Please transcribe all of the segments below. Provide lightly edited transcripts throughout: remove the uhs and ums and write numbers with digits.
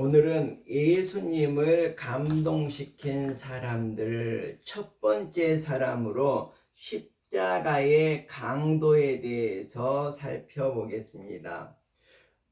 오늘은 예수님을 감동시킨 사람들 첫 번째 사람으로 십자가의 강도에 대해서 살펴보겠습니다.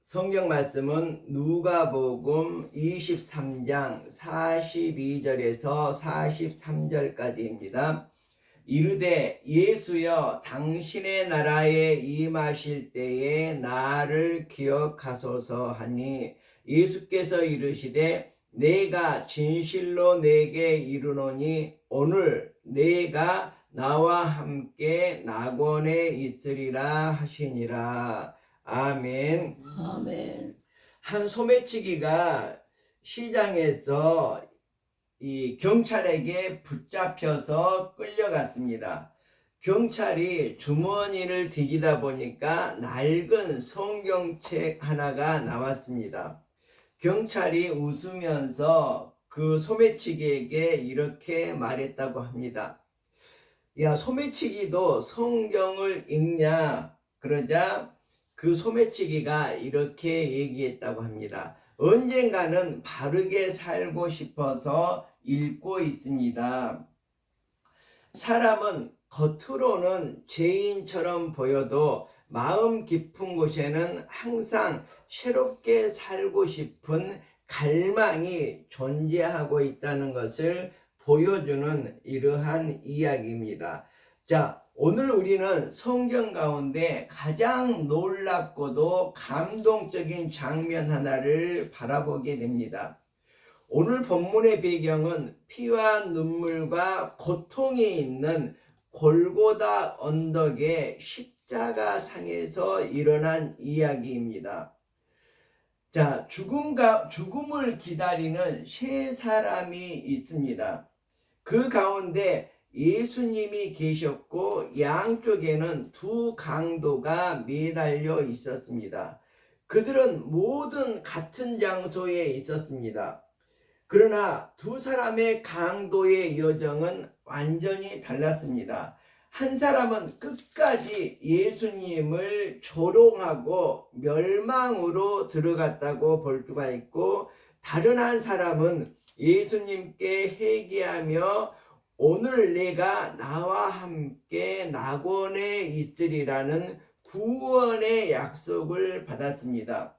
성경 말씀은 누가복음 23장 42절에서 43절까지입니다. 이르되 예수여 당신의 나라에 임하실 때에 나를 기억하소서 하니 예수께서 이르시되 내가 진실로 내게 이르노니 오늘 내가 나와 함께 낙원에 있으리라 하시니라. 아멘. 아멘. 한 소매치기가 시장에서 이 경찰에게 붙잡혀서 끌려갔습니다. 경찰이 주머니를 뒤지다 보니까 낡은 성경책 하나가 나왔습니다. 경찰이 웃으면서 그 소매치기에게 이렇게 말했다고 합니다. 야, 소매치기도 성경을 읽냐? 그러자 그 소매치기가 이렇게 얘기했다고 합니다. 언젠가는 바르게 살고 싶어서 읽고 있습니다. 사람은 겉으로는 죄인처럼 보여도 마음 깊은 곳에는 항상 새롭게 살고 싶은 갈망이 존재하고 있다는 것을 보여주는 이러한 이야기입니다. 자, 오늘 우리는 성경 가운데 가장 놀랍고도 감동적인 장면 하나를 바라보게 됩니다. 오늘 본문의 배경은 피와 눈물과 고통이 있는 골고다 언덕의 십자가 상에서 일어난 이야기입니다. 자, 죽음을 기다리는 세 사람이 있습니다. 그 가운데 예수님이 계셨고 양쪽에는 두 강도가 매달려 있었습니다. 그들은 모든 같은 장소에 있었습니다. 그러나 두 사람의 강도의 여정은 완전히 달랐습니다. 한 사람은 끝까지 예수님을 조롱하고 멸망으로 들어갔다고 볼 수가 있고, 다른 한 사람은 예수님께 회개하며 오늘 내가 나와 함께 낙원에 있으리라는 구원의 약속을 받았습니다.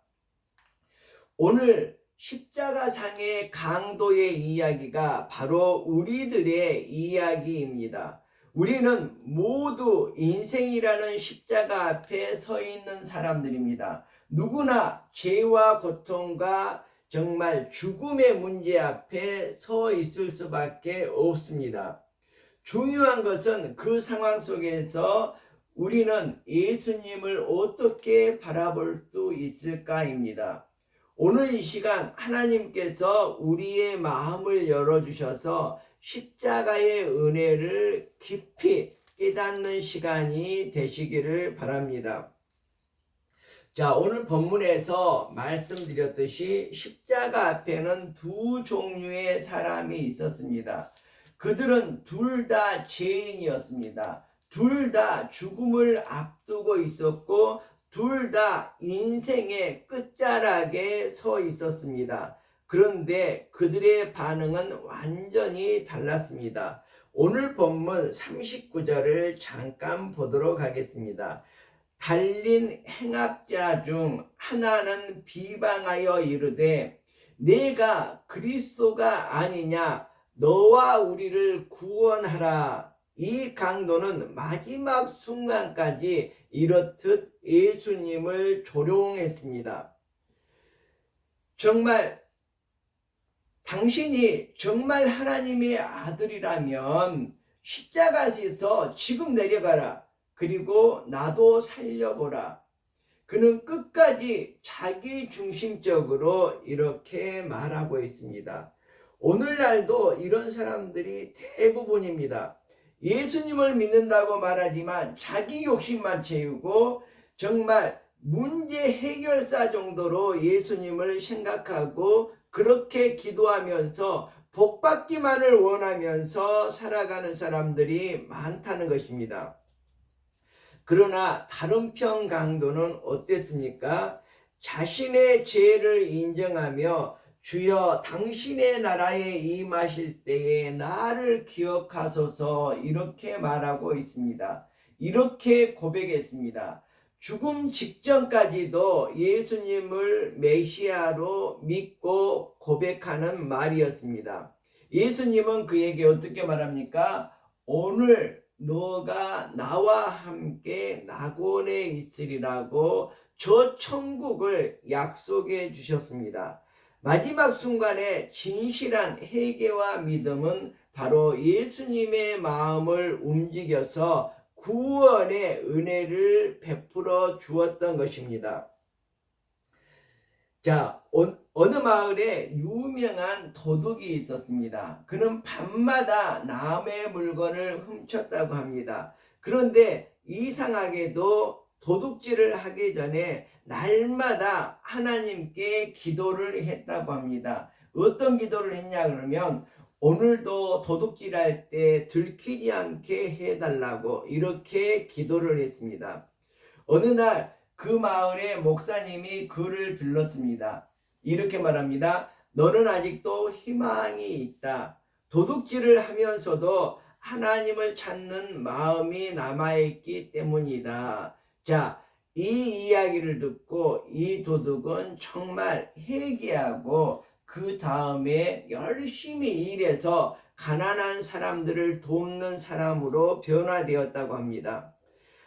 오늘 십자가상의 강도의 이야기가 바로 우리들의 이야기입니다. 우리는 모두 인생이라는 십자가 앞에 서 있는 사람들입니다. 누구나 죄와 고통과 정말 죽음의 문제 앞에 서 있을 수밖에 없습니다. 중요한 것은 그 상황 속에서 우리는 예수님을 어떻게 바라볼 수 있을까입니다. 오늘 이 시간 하나님께서 우리의 마음을 열어주셔서 십자가의 은혜를 깊이 깨닫는 시간이 되시기를 바랍니다. 자, 오늘 본문에서 말씀드렸듯이 십자가 앞에는 두 종류의 사람이 있었습니다. 그들은 둘 다 죄인이었습니다. 둘 다 죽음을 앞두고 있었고 둘 다 인생의 끝자락에 서 있었습니다. 그런데 그들의 반응은 완전히 달랐습니다. 오늘 본문 39절을 잠깐 보도록 하겠습니다. 달린 행악자 중 하나는 비방하여 이르되 내가 그리스도가 아니냐 너와 우리를 구원하라. 이 강도는 마지막 순간까지 이렇듯 예수님을 조롱했습니다. 정말 당신이 정말 하나님의 아들이라면 십자가에서 지금 내려가라. 그리고 나도 살려보라. 그는 끝까지 자기 중심적으로 이렇게 말하고 있습니다. 오늘날도 이런 사람들이 대부분입니다. 예수님을 믿는다고 말하지만 자기 욕심만 채우고 정말 문제 해결사 정도로 예수님을 생각하고 그렇게 기도하면서 복받기만을 원하면서 살아가는 사람들이 많다는 것입니다. 그러나 다른 편 강도는 어땠습니까? 자신의 죄를 인정하며 주여 당신의 나라에 임하실 때에 나를 기억하소서, 이렇게 말하고 있습니다. 이렇게 고백했습니다. 죽음 직전까지도 예수님을 메시아로 믿고 고백하는 말이었습니다. 예수님은 그에게 어떻게 말합니까? 오늘 너가 나와 함께 낙원에 있으리라고 저 천국을 약속해 주셨습니다. 마지막 순간에 진실한 회개와 믿음은 바로 예수님의 마음을 움직여서 구원의 은혜를 베풀어 주었던 것입니다. 자, 어느 마을에 유명한 도둑이 있었습니다. 그는 밤마다 남의 물건을 훔쳤다고 합니다. 그런데 이상하게도 도둑질을 하기 전에 날마다 하나님께 기도를 했다고 합니다. 어떤 기도를 했냐 그러면 오늘도 도둑질할 때 들키지 않게 해달라고 이렇게 기도를 했습니다. 어느 날 그 마을의 목사님이 그를 불렀습니다. 이렇게 말합니다. 너는 아직도 희망이 있다. 도둑질을 하면서도 하나님을 찾는 마음이 남아있기 때문이다. 자, 이 이야기를 듣고 이 도둑은 정말 회개하고 그 다음에 열심히 일해서 가난한 사람들을 돕는 사람으로 변화되었다고 합니다.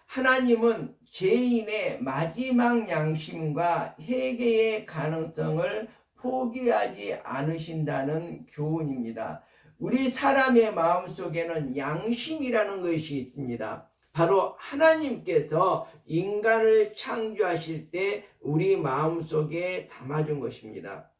하나님은 죄인의 마지막 양심과 회개의 가능성을 포기하지 않으신다는 교훈입니다. 우리 사람의 마음속에는 양심이라는 것이 있습니다. 바로 하나님께서 인간을 창조하실 때 우리 마음속에 담아준 것입니다.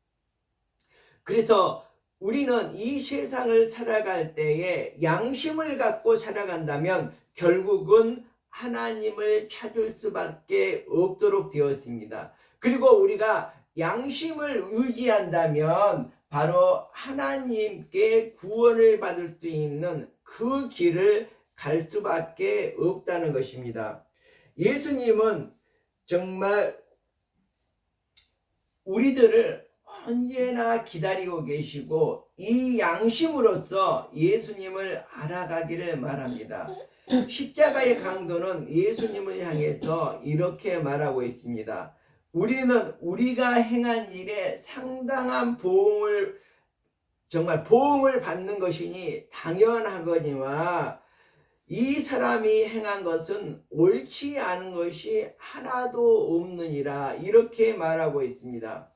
그래서 우리는 이 세상을 살아갈 때에 양심을 갖고 살아간다면 결국은 하나님을 찾을 수밖에 없도록 되었습니다. 그리고 우리가 양심을 의지한다면 바로 하나님께 구원을 받을 수 있는 그 길을 갈 수밖에 없다는 것입니다. 예수님은 정말 우리들을 언제나 기다리고 계시고 이 양심으로써 예수님을 알아가기를 말합니다. 십자가의 강도는 예수님을 향해서 이렇게 말하고 있습니다. 우리는 우리가 행한 일에 상당한 정말 보응을 받는 것이니 당연하거니와 이 사람이 행한 것은 옳지 않은 것이 하나도 없느니라, 이렇게 말하고 있습니다.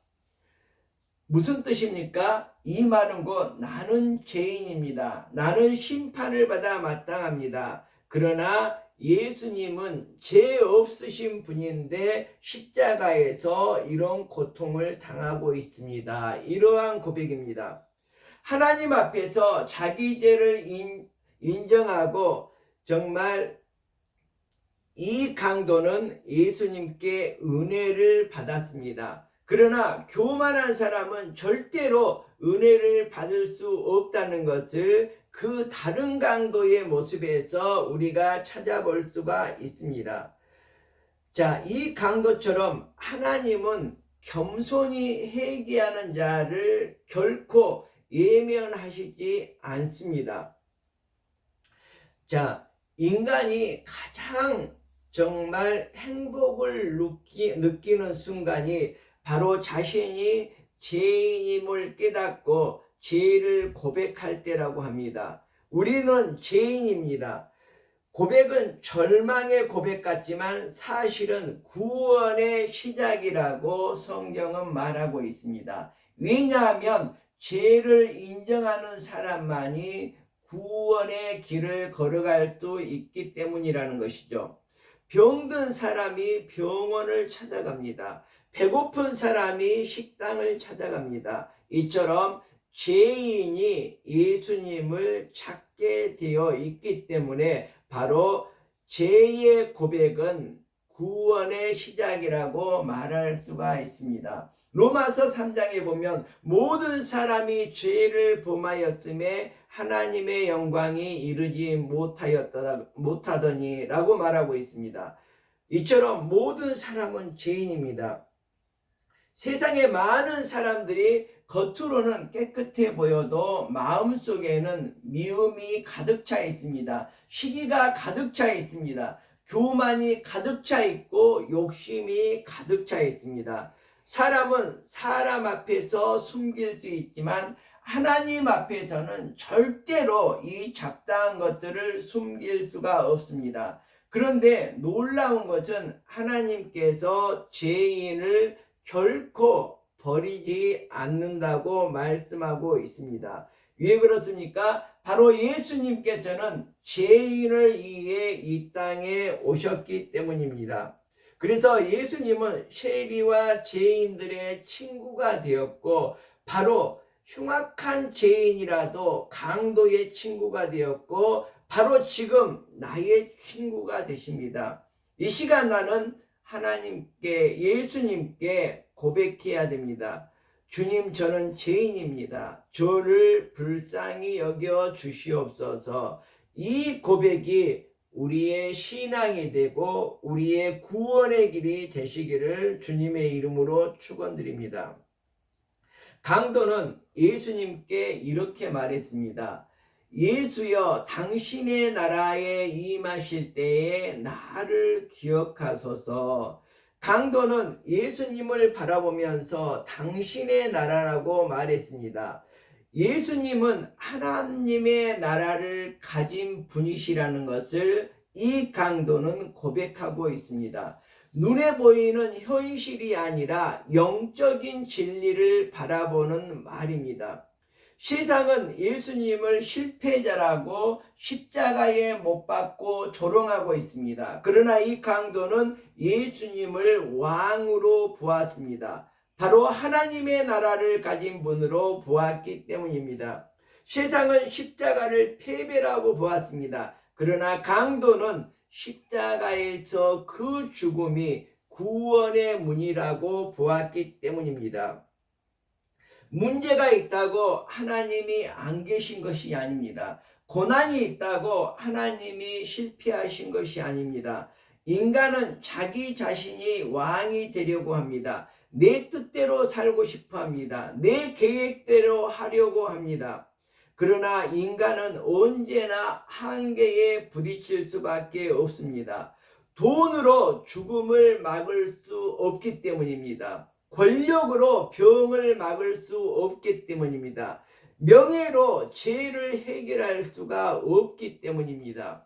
무슨 뜻입니까? 이 말은 곧 나는 죄인입니다. 나는 심판을 받아 마땅합니다. 그러나 예수님은 죄 없으신 분인데 십자가에서 이런 고통을 당하고 있습니다. 이러한 고백입니다. 하나님 앞에서 자기 죄를 인정하고 정말 이 강도는 예수님께 은혜를 받았습니다. 그러나 교만한 사람은 절대로 은혜를 받을 수 없다는 것을 그 다른 강도의 모습에서 우리가 찾아볼 수가 있습니다. 자, 이 강도처럼 하나님은 겸손히 회개하는 자를 결코 예면하시지 않습니다. 자, 인간이 가장 정말 행복을 느끼는 순간이 바로 자신이 죄인임을 깨닫고 죄를 고백할 때라고 합니다. 우리는 죄인입니다. 고백은 절망의 고백 같지만 사실은 구원의 시작이라고 성경은 말하고 있습니다. 왜냐하면 죄를 인정하는 사람만이 구원의 길을 걸어갈 수 있기 때문이라는 것이죠. 병든 사람이 병원을 찾아갑니다. 배고픈 사람이 식당을 찾아갑니다. 이처럼 죄인이 예수님을 찾게 되어 있기 때문에 바로 죄의 고백은 구원의 시작이라고 말할 수가 있습니다. 로마서 3장에 보면 모든 사람이 죄를 범하였음에 하나님의 영광이 이르지 못하더니 라고 말하고 있습니다. 이처럼 모든 사람은 죄인입니다. 세상에 많은 사람들이 겉으로는 깨끗해 보여도 마음속에는 미움이 가득 차 있습니다. 시기가 가득 차 있습니다. 교만이 가득 차 있고 욕심이 가득 차 있습니다. 사람은 사람 앞에서 숨길 수 있지만 하나님 앞에서는 절대로 이 잡다한 것들을 숨길 수가 없습니다. 그런데 놀라운 것은 하나님께서 죄인을 결코 버리지 않는다고 말씀하고 있습니다. 왜 그렇습니까? 바로 예수님께서는 죄인을 위해 이 땅에 오셨기 때문입니다. 그래서 예수님은 세리와 죄인들의 친구가 되었고, 바로 흉악한 죄인이라도 강도의 친구가 되었고, 바로 지금 나의 친구가 되십니다. 이 시간 나는 하나님께, 예수님께 고백해야 됩니다. 주님, 저는 죄인입니다. 저를 불쌍히 여겨 주시옵소서. 이 고백이 우리의 신앙이 되고 우리의 구원의 길이 되시기를 주님의 이름으로 축원드립니다. 강도는 예수님께 이렇게 말했습니다. 예수여, 당신의 나라에 임하실 때에 나를 기억하소서. 강도는 예수님을 바라보면서 당신의 나라라고 말했습니다. 예수님은 하나님의 나라를 가진 분이시라는 것을 이 강도는 고백하고 있습니다. 눈에 보이는 현실이 아니라 영적인 진리를 바라보는 말입니다. 세상은 예수님을 실패자라고 십자가에 못 박고 조롱하고 있습니다. 그러나 이 강도는 예수님을 왕으로 보았습니다. 바로 하나님의 나라를 가진 분으로 보았기 때문입니다. 세상은 십자가를 패배라고 보았습니다. 그러나 강도는 십자가에서 그 죽음이 구원의 문이라고 보았기 때문입니다. 문제가 있다고 하나님이 안 계신 것이 아닙니다. 고난이 있다고 하나님이 실패하신 것이 아닙니다. 인간은 자기 자신이 왕이 되려고 합니다. 내 뜻대로 살고 싶어 합니다. 내 계획대로 하려고 합니다. 그러나 인간은 언제나 한계에 부딪힐 수밖에 없습니다. 돈으로 죽음을 막을 수 없기 때문입니다. 권력으로 병을 막을 수 없기 때문입니다. 명예로 죄를 해결할 수가 없기 때문입니다.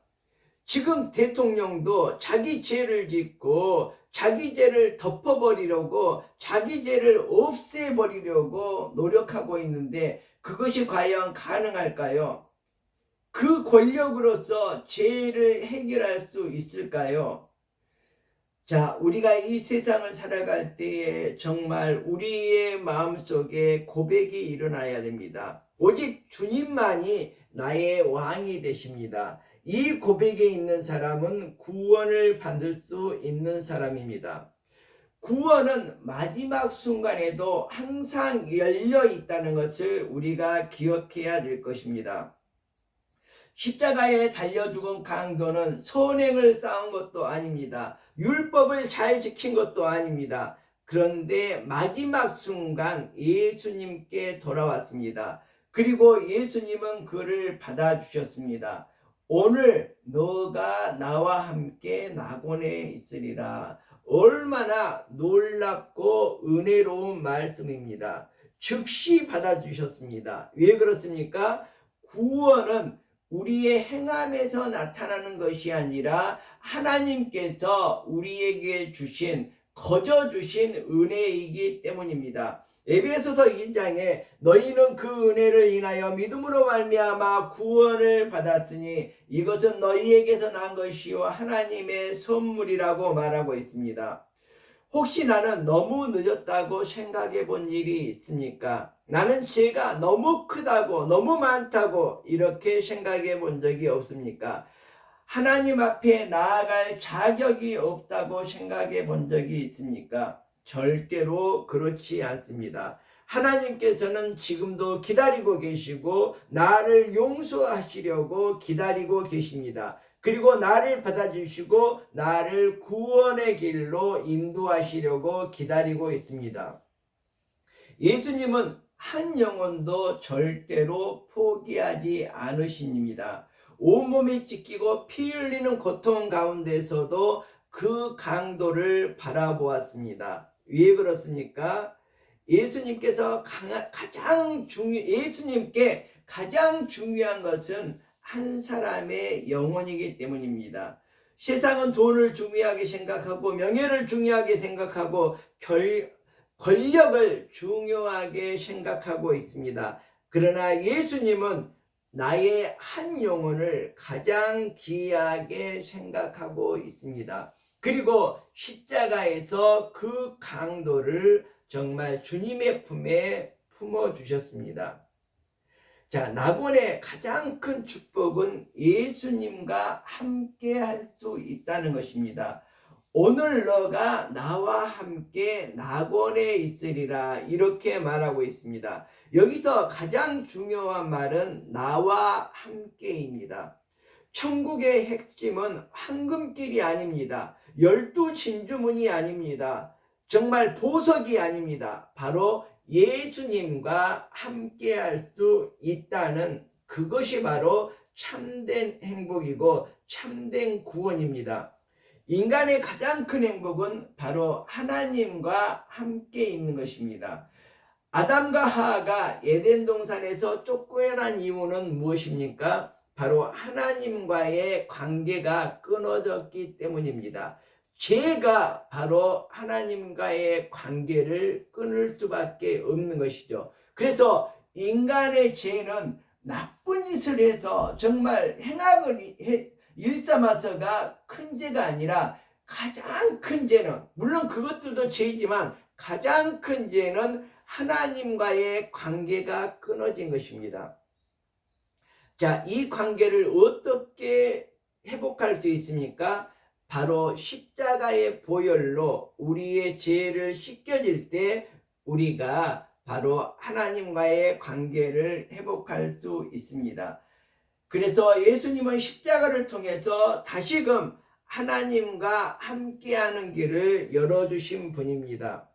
지금 대통령도 자기 죄를 짓고 자기 죄를 덮어버리려고, 자기 죄를 없애버리려고 노력하고 있는데 그것이 과연 가능할까요? 그 권력으로서 죄를 해결할 수 있을까요? 자, 우리가 이 세상을 살아갈 때에 정말 우리의 마음속에 고백이 일어나야 됩니다. 오직 주님만이 나의 왕이 되십니다. 이 고백에 있는 사람은 구원을 받을 수 있는 사람입니다. 구원은 마지막 순간에도 항상 열려 있다는 것을 우리가 기억해야 될 것입니다. 십자가에 달려 죽은 강도는 선행을 쌓은 것도 아닙니다. 율법을 잘 지킨 것도 아닙니다. 그런데 마지막 순간 예수님께 돌아왔습니다. 그리고 예수님은 그를 받아주셨습니다. 오늘 너가 나와 함께 낙원에 있으리라. 얼마나 놀랍고 은혜로운 말씀입니다. 즉시 받아주셨습니다. 왜 그렇습니까? 구원은 우리의 행함에서 나타나는 것이 아니라 하나님께서 우리에게 주신, 거저 주신 은혜이기 때문입니다. 에베소서 2장에 너희는 그 은혜를 인하여 믿음으로 말미암아 구원을 받았으니 이것은 너희에게서 난 것이요 하나님의 선물이라고 말하고 있습니다. 혹시 나는 너무 늦었다고 생각해 본 일이 있습니까? 나는 죄가 너무 크다고, 너무 많다고 이렇게 생각해 본 적이 없습니까? 하나님 앞에 나아갈 자격이 없다고 생각해 본 적이 있습니까? 절대로 그렇지 않습니다. 하나님께서는 지금도 기다리고 계시고 나를 용서하시려고 기다리고 계십니다. 그리고 나를 받아주시고 나를 구원의 길로 인도하시려고 기다리고 있습니다. 예수님은 한 영혼도 절대로 포기하지 않으십니다. 온몸이 찢기고 피 흘리는 고통 가운데서도 그 강도를 바라보았습니다. 왜 그렇습니까? 예수님께 가장 중요한 것은 한 사람의 영혼이기 때문입니다. 세상은 돈을 중요하게 생각하고 명예를 중요하게 생각하고 권력을 중요하게 생각하고 있습니다. 그러나 예수님은 나의 한 영혼을 가장 귀하게 생각하고 있습니다. 그리고 십자가에서 그 강도를 정말 주님의 품에 품어주셨습니다. 자, 낙원의 가장 큰 축복은 예수님과 함께 할 수 있다는 것입니다. 오늘 너가 나와 함께 낙원에 있으리라 이렇게 말하고 있습니다. 여기서 가장 중요한 말은 나와 함께입니다. 천국의 핵심은 황금길이 아닙니다. 12진주문이 아닙니다. 정말 보석이 아닙니다. 바로 예수님과 함께 할 수 있다는 그것이 바로 참된 행복이고 참된 구원입니다. 인간의 가장 큰 행복은 바로 하나님과 함께 있는 것입니다. 아담과 하와가 에덴 동산에서 쫓겨난 이유는 무엇입니까? 바로 하나님과의 관계가 끊어졌기 때문입니다. 죄가 바로 하나님과의 관계를 끊을 수밖에 없는 것이죠. 그래서 인간의 죄는 나쁜 짓을 해서 정말 행악을 일삼아서가 큰 죄가 아니라 가장 큰 죄는, 물론 그것들도 죄이지만 가장 큰 죄는 하나님과의 관계가 끊어진 것입니다. 자, 이 관계를 어떻게 회복할 수 있습니까? 바로 십자가의 보혈로 우리의 죄를 씻겨질 때 우리가 바로 하나님과의 관계를 회복할 수 있습니다. 그래서 예수님은 십자가를 통해서 다시금 하나님과 함께하는 길을 열어주신 분입니다.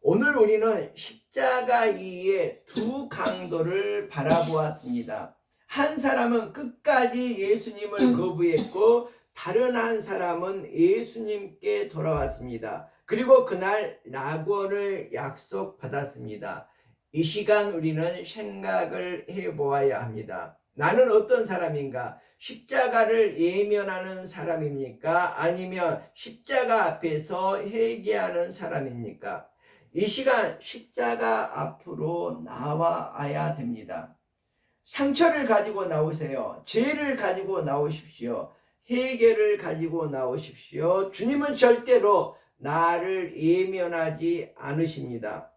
오늘 우리는 십자가 이의 두 강도를 바라보았습니다. 한 사람은 끝까지 예수님을 거부했고 다른 한 사람은 예수님께 돌아왔습니다. 그리고 그날 낙원을 약속받았습니다. 이 시간 우리는 생각을 해보아야 합니다. 나는 어떤 사람인가? 십자가를 예면하는 사람입니까? 아니면 십자가 앞에서 회개하는 사람입니까? 이 시간 십자가 앞으로 나와야 됩니다. 상처를 가지고 나오세요. 죄를 가지고 나오십시오. 회개를 가지고 나오십시오. 주님은 절대로 나를 예면하지 않으십니다.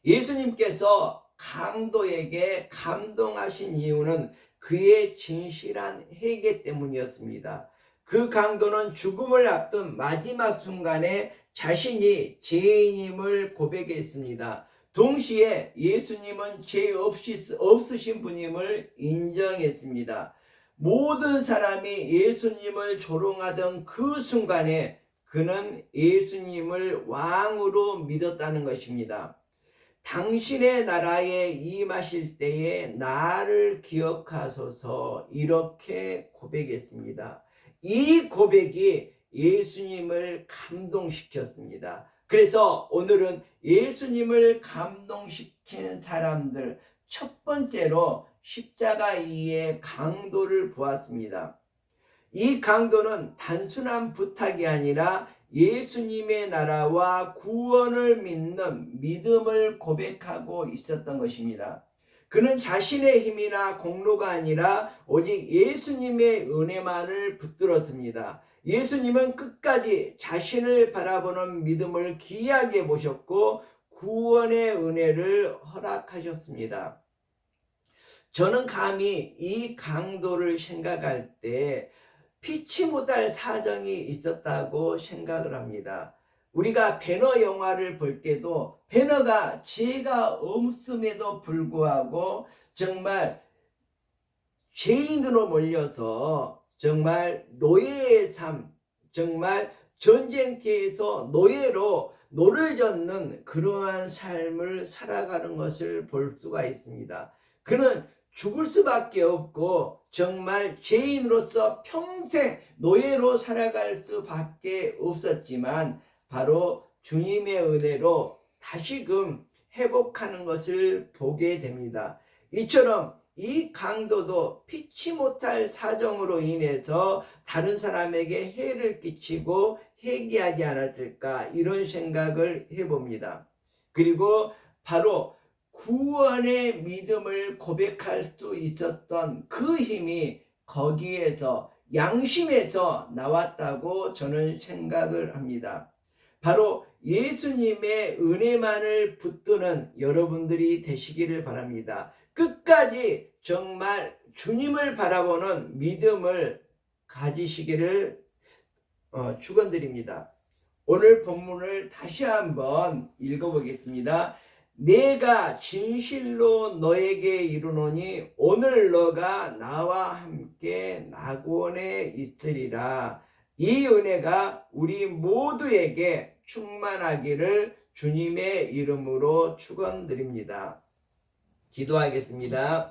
예수님께서 강도에게 감동하신 이유는 그의 진실한 회개 때문이었습니다. 그 강도는 죽음을 앞둔 마지막 순간에 자신이 죄인임을 고백했습니다. 동시에 예수님은 죄 없으신 분임을 인정했습니다. 모든 사람이 예수님을 조롱하던 그 순간에 그는 예수님을 왕으로 믿었다는 것입니다. 당신의 나라에 임하실 때에 나를 기억하소서 이렇게 고백했습니다. 이 고백이 예수님을 감동시켰습니다. 그래서 오늘은 예수님을 감동시킨 사람들 첫 번째로 십자가 이의 강도를 보았습니다. 이 강도는 단순한 부탁이 아니라 예수님의 나라와 구원을 믿는 믿음을 고백하고 있었던 것입니다. 그는 자신의 힘이나 공로가 아니라 오직 예수님의 은혜만을 붙들었습니다. 예수님은 끝까지 자신을 바라보는 믿음을 귀하게 보셨고 구원의 은혜를 허락하셨습니다. 저는 감히 이 강도를 생각할 때 피치 못할 사정이 있었다고 생각을 합니다. 우리가 배너 영화를 볼 때도 배너가 죄가 없음에도 불구하고 정말 죄인으로 몰려서 정말 노예의 삶, 정말 전쟁터에서 노예로 노를 젓는 그러한 삶을 살아가는 것을 볼 수가 있습니다. 그는 죽을 수밖에 없고 정말 죄인으로서 평생 노예로 살아갈 수밖에 없었지만 바로 주님의 은혜로 다시금 회복하는 것을 보게 됩니다. 이처럼 이 강도도 피치 못할 사정으로 인해서 다른 사람에게 해를 끼치고 회개하지 않았을까, 이런 생각을 해봅니다. 그리고 바로 구원의 믿음을 고백할 수 있었던 그 힘이 거기에서, 양심에서 나왔다고 저는 생각을 합니다. 바로 예수님의 은혜만을 붙드는 여러분들이 되시기를 바랍니다. 끝까지 정말 주님을 바라보는 믿음을 가지시기를 축원드립니다. 오늘 본문을 다시 한번 읽어보겠습니다. 내가 진실로 너에게 이르노니 오늘 너가 나와 함께 낙원에 있으리라. 이 은혜가 우리 모두에게 충만하기를 주님의 이름으로 축원드립니다. 기도하겠습니다.